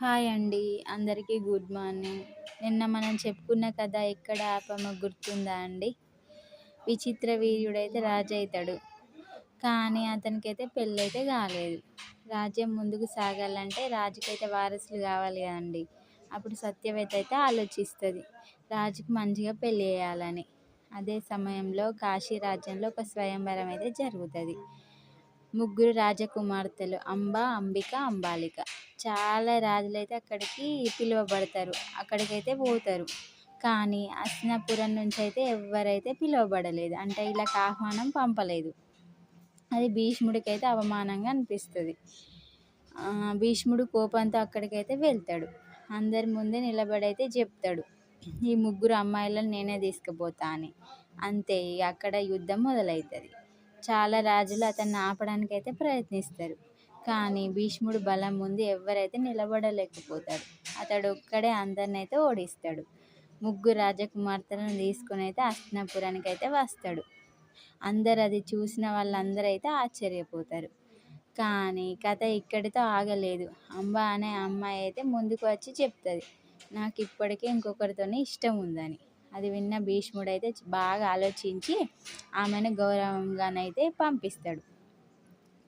Hi అండి. అందరికీ good morning. నిన్న మనం చెప్పుకున్న కథ ఎక్కడ ఆపామో గుర్తుందా అండి? విచిత్ర వీర్యుడైతే రాజు అవుతాడు. కానీ అతనికైతే పెళ్ళైతే కాలేదు. రాజ్యం ముందుకు సాగాలంటే రాజుకైతే వారసులు కావాలి కదండి. అప్పుడు సత్యవతి అయితే ఆలోచిస్తుంది రాజుకు మంచిగా పెళ్ళి చేయాలని. అదే సమయంలో కాశీ రాజ్యంలో ఒక స్వయంవరం అయితే జరుగుతుంది. ముగ్గురు రాజకుమార్తెలు అంబ, అంబిక, అంబాలిక. చాలా రాజులైతే అక్కడికి పిలువబడతారు, అక్కడికైతే పోతారు. కానీ హస్తినాపురం నుంచి అయితే ఎవరైతే పిలువబడలేదు, అంటే వీళ్ళకి ఆహ్వానం పంపలేదు. అది భీష్ముడికైతే అవమానంగా అనిపిస్తుంది. భీష్ముడు కోపంతో అక్కడికైతే వెళ్తాడు. అందరి ముందే నిలబడైతే చెప్తాడు, ఈ ముగ్గురు అమ్మాయిలను నేనే తీసుకుపోతా అని. అంతే, ఇక అక్కడ యుద్ధం మొదలవుతుంది. చాలా రాజులు అతన్ని ఆపడానికి అయితే ప్రయత్నిస్తారు. కానీ భీష్ముడు బలం ముందు ఎవరైతే నిలబడలేకపోతారు. అతడు ఒక్కడే అందరినైతే ఓడిస్తాడు. ముగ్గురు రాజకుమార్తెలను తీసుకుని అయితే హస్తినాపురానికి అయితే వస్తాడు. అందరు అది చూసిన వాళ్ళందరూ అయితే ఆశ్చర్యపోతారు. కానీ కథ ఇక్కడితో ఆగలేదు. అంబ అనే అమ్మాయి అయితే ముందుకు వచ్చి చెప్తుంది, నాకు ఇప్పటికే ఇంకొకరితోనే ఇష్టం ఉందని. అది విన్న భీష్ముడు అయితే బాగా ఆలోచించి ఆమెను గౌరవంగానైతే పంపిస్తాడు.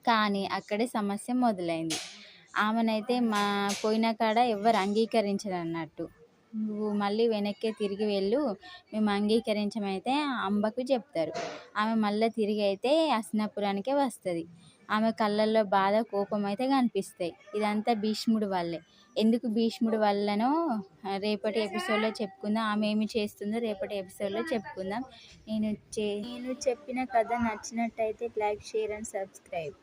కానీ అక్కడే సమస్య మొదలైంది. ఆమెనైతే పోయిన కాడ ఎవ్వరు అంగీకరించరు అన్నట్టు. నువ్వు మళ్ళీ వెనక్కి తిరిగి వెళ్ళు, మేము అంగీకరించమైతే అంబకు చెప్తారు. ఆమె మళ్ళీ తిరిగి అయితే హస్తినాపురానికే వస్తుంది. ఆమె కళ్ళల్లో బాధ, కోపం అయితే కనిపిస్తాయి. ఇదంతా భీష్ముడి వల్లే. ఎందుకు భీష్ముడి వల్లనో రేపటి ఎపిసోడ్లో చెప్పుకుందాం. ఆమె ఏమి చేస్తుందో రేపటి ఎపిసోడ్లో చెప్పుకుందాం. నేను చెప్పిన కథ నచ్చినట్టయితే లైక్, షేర్ అండ్ సబ్స్క్రైబ్.